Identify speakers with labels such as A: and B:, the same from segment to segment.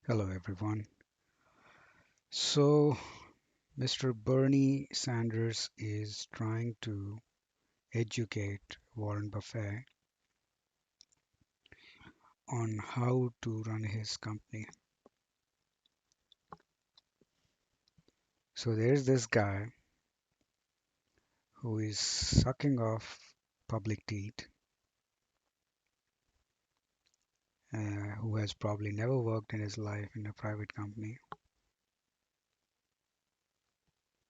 A: Hello, everyone. So, Mr. Bernie Sanders is trying to educate Warren Buffett on how to run his company. So, there's this guy who is sucking off public teeth, who has probably never worked in his life in a private company,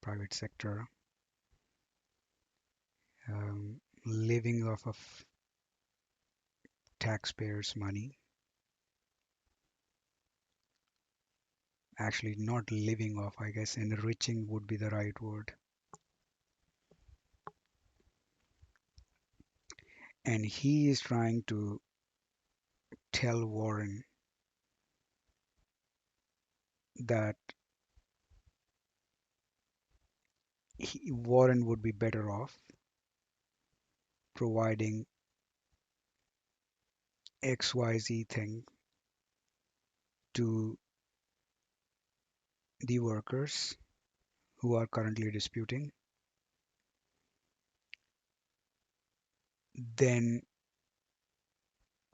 A: private sector, living off of taxpayers' money. Actually, not living off, I guess enriching would be the right word. And he is trying to tell Warren that Warren would be better off providing XYZ thing to the workers who are currently disputing than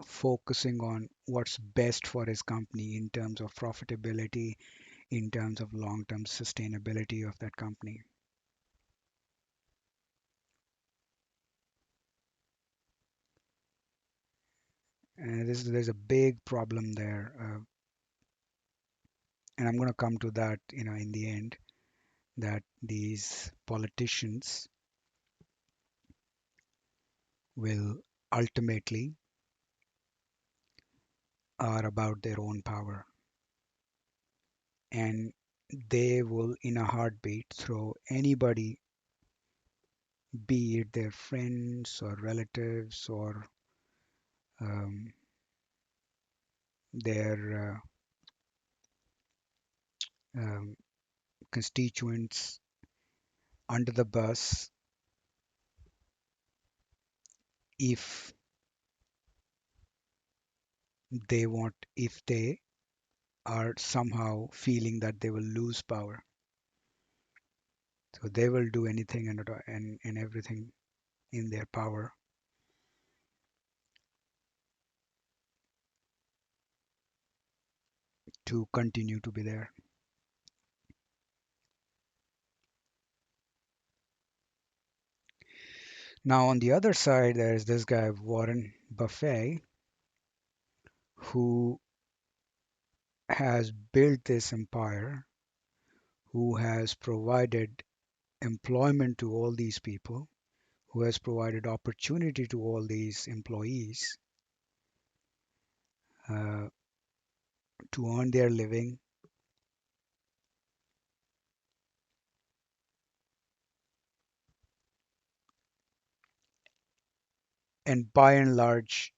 A: focusing on what's best for his company in terms of profitability, in terms of long-term sustainability of that company. And there's a big problem there, and I'm going to come to that, in the end, that these politicians will ultimately are about their own power, and they will in a heartbeat throw anybody, be it their friends or relatives or um, their um, constituents, under the bus if if they are somehow feeling that they will lose power. So they will do anything and everything in their power to continue to be there. Now, on the other side, there's this guy, Warren Buffett, who has built this empire, who has provided employment to all these people, who has provided opportunity to all these employees uh, to earn their living. And by and large,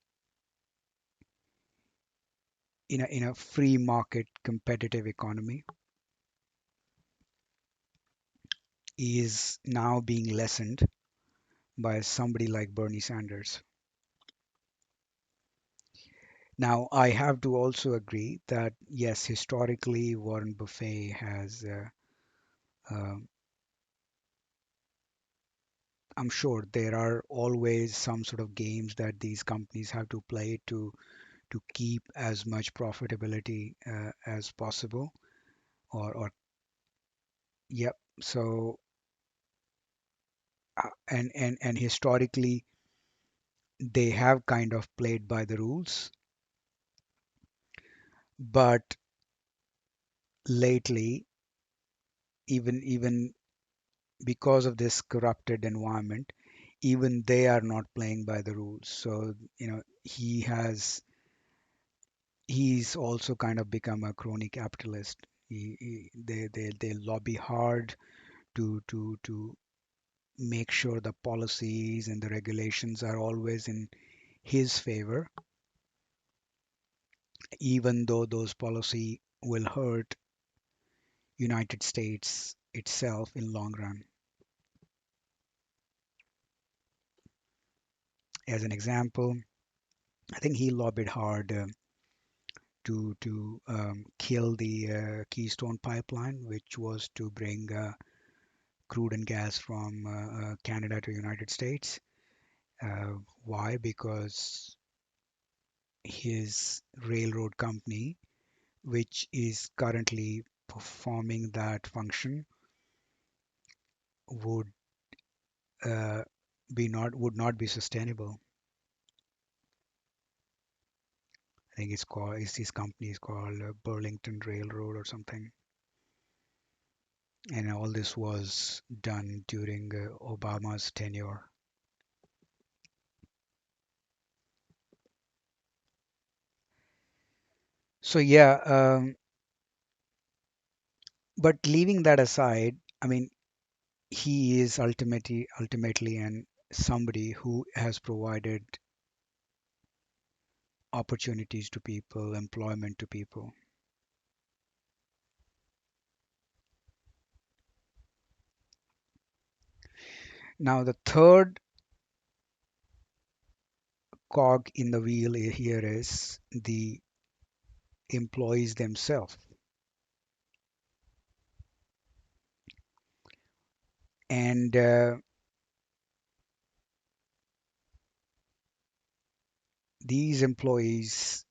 A: in a free market competitive economy, is now being lessened by somebody like Bernie Sanders. Now, I have to also agree that yes, historically, Warren Buffett has, uh, I'm sure there are always some sort of games that these companies have to play to keep as much profitability as possible. Or yep. So and historically, they have kind of played by the rules, but lately, even because of this corrupted environment, even they are not playing by the rules. So, he's also kind of become a crony capitalist. They lobby hard to make sure the policies and the regulations are always in his favor, even though those policy will hurt United States itself in long run. As an example, I think he lobbied hard to kill the Keystone pipeline, which was to bring crude and gas from Canada to United States. Why? Because his railroad company, which is currently performing that function, would uh, be not would not be sustainable. I think his company is called Burlington Railroad or something. And all this was done during Obama's tenure. So yeah, but leaving that aside, I mean, he is ultimately and somebody who has provided opportunities to people, employment to people. Now, the third cog in the wheel here is the employees themselves. And these employees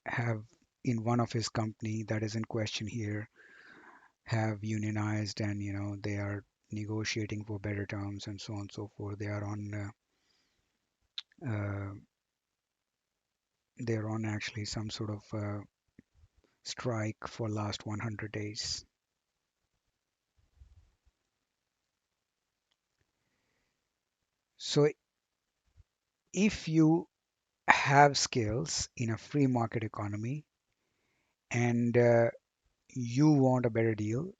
A: have, in one of his company that is in question here, have unionized, and they are negotiating for better terms and so on and so forth. Uh, they're on actually some sort of strike for last 100 days. So if you have skills in a free market economy and you want a better deal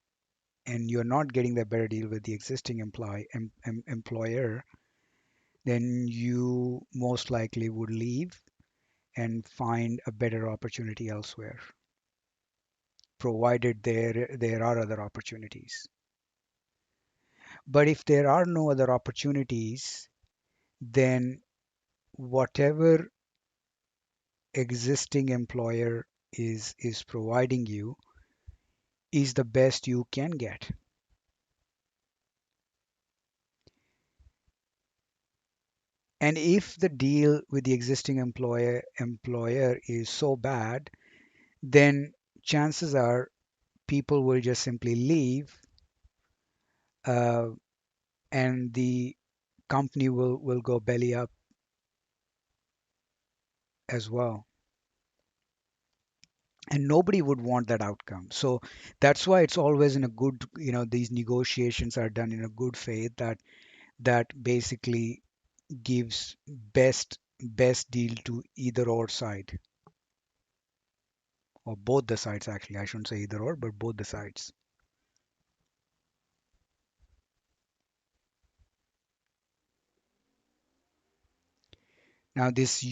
A: and you're not getting that better deal with the existing employer, then you most likely would leave and find a better opportunity elsewhere, provided there are other opportunities. But if there are no other opportunities, then whatever existing employer is providing you is the best you can get. And if the deal with the existing employer is so bad, then chances are people will just simply leave, uh, and the company will go belly up as well. And nobody would want that outcome. So that's why it's always in a good, these negotiations are done in a good faith, that basically gives best deal to either or side, or both the sides. Actually, I shouldn't say either or, but both the sides. Now this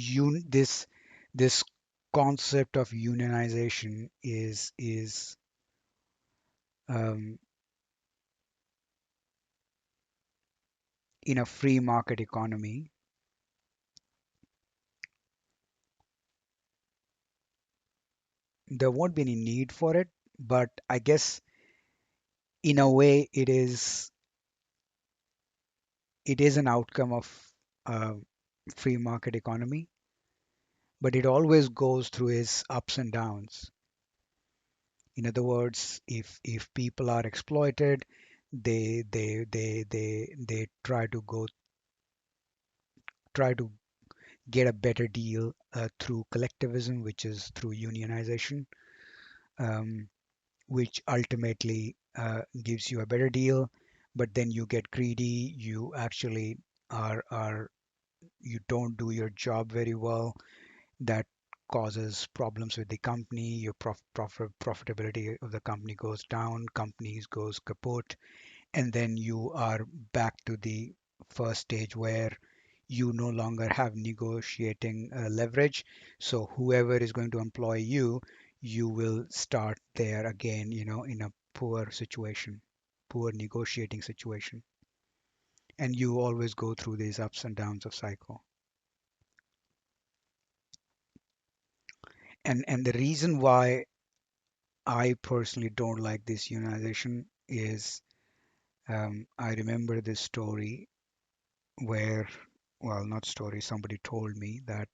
A: concept of unionization is um, in a free market economy, there won't be any need for it. But I guess in a way it is an outcome of uh, free market economy, but it always goes through its ups and downs. In other words, if people are exploited, they try to get a better deal through collectivism, which is through unionization, um, which ultimately gives you a better deal. But then you get greedy. You actually are you don't do your job very well. That causes problems with the company. Your profitability of the company goes down. Companies goes kaput, and then you are back to the first stage where you no longer have negotiating leverage. So whoever is going to employ you, you will start there again, in a poor situation, poor negotiating situation. And you always go through these ups and downs of cycle. And the reason why I personally don't like this unionization is I remember this story where, well, not story, somebody told me that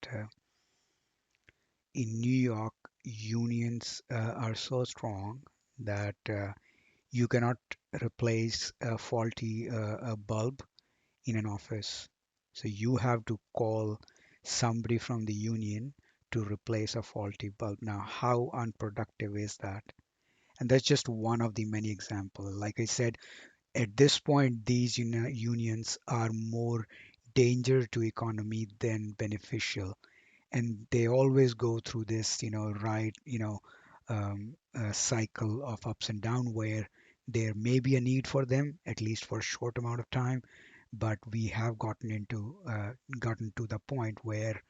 A: in New York, unions are so strong that you cannot replace a faulty a bulb in an office. So you have to call somebody from the union to replace a faulty bulb. Now, how unproductive is that? And that's just one of the many examples. Like I said, at this point, these unions are more danger to economy than beneficial, and they always go through this, right, cycle of ups and down where there may be a need for them at least for a short amount of time, but we have gotten to the point where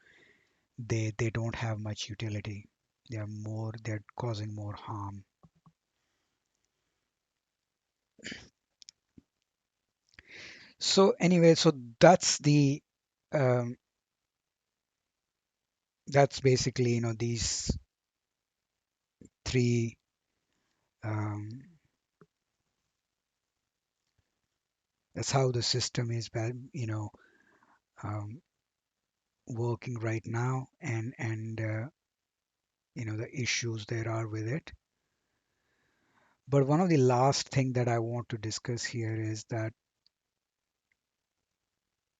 A: they don't have much utility. They're causing more harm. So anyway, so um, that's basically these three um, that's how the system is um, working right now, and the issues there are with it. But one of the last thing that I want to discuss here is that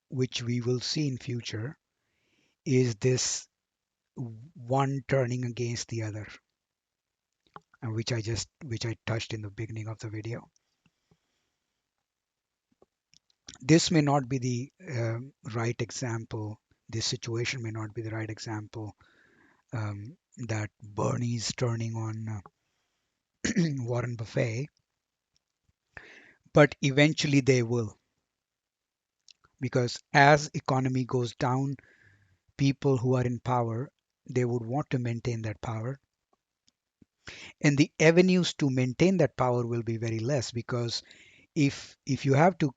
A: which we will see in future is this one turning against the other, and which I touched in the beginning of the video. This may not be the right example. This situation may not be the right example that Bernie's turning on Warren Buffett, but eventually they will, because as economy goes down, people who are in power, they would want to maintain that power, and the avenues to maintain that power will be very less, because if you have to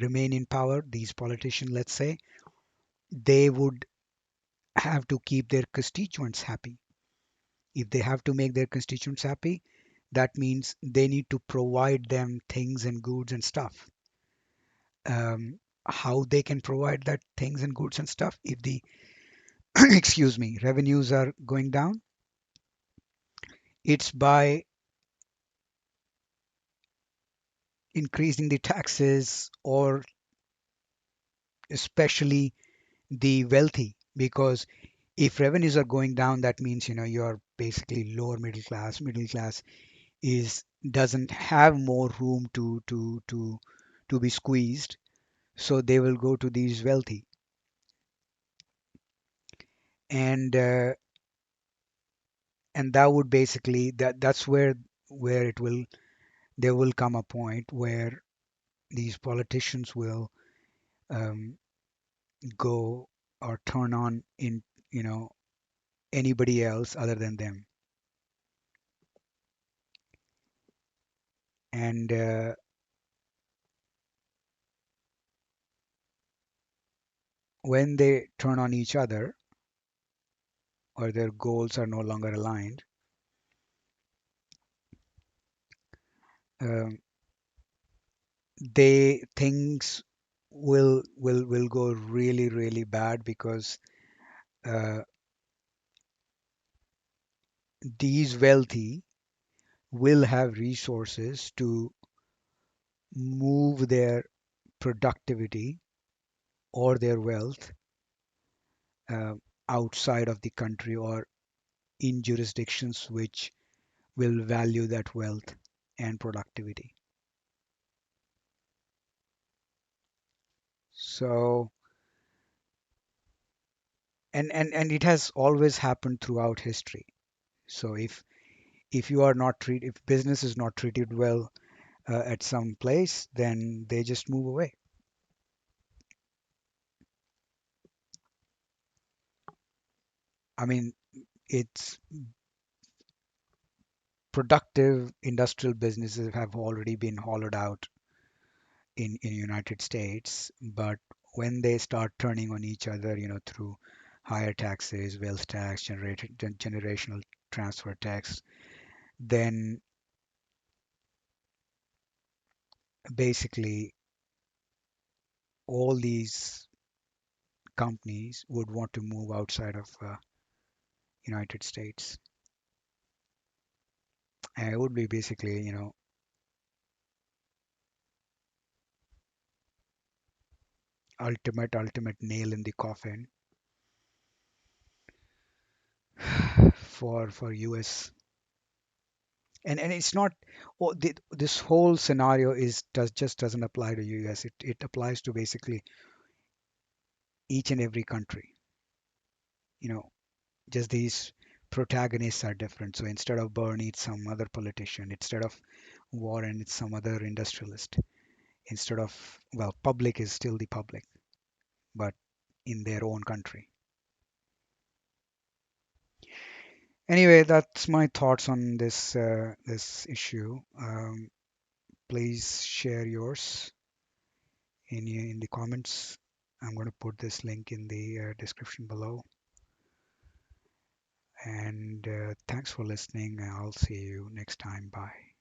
A: remain in power, these politicians, let's say, they would have to keep their constituents happy. If they have to make their constituents happy, that means they need to provide them things and goods and stuff. How they can provide that things and goods and stuff if the excuse me, revenues are going down? It's by increasing the taxes, or especially the wealthy, because if revenues are going down, that means you're basically lower middle class. Middle class is doesn't have more room to be squeezed, so they will go to these wealthy, and that would basically that's where it will there will come a point where these politicians will um, go or turn on in you know anybody else other than them. And when they turn on each other, or their goals are no longer aligned, um, they things will go really really bad, because uh, these wealthy will have resources to move their productivity or their wealth uh, outside of the country, or in jurisdictions which will value that wealth and productivity. So, and it has always happened throughout history. So if you are not treat if business is not treated well at some place, then they just move away. I mean, it's productive industrial businesses have already been hollowed out in United States, but when they start turning on each other, through higher taxes, wealth tax, generational transfer tax, then basically all these companies would want to move outside of United States. And it would be basically, ultimate nail in the coffin for US. And it's not this whole scenario is just doesn't apply to US. It applies to basically each and every country. You know, just these protagonists are different. So instead of Bernie, it's some other politician. Instead of Warren, it's some other industrialist. Instead of, well, public is still the public, but in their own country. Anyway, that's my thoughts on this issue. Please share yours in the comments. I'm going to put this link in the description below. And thanks for listening. I'll see you next time. Bye.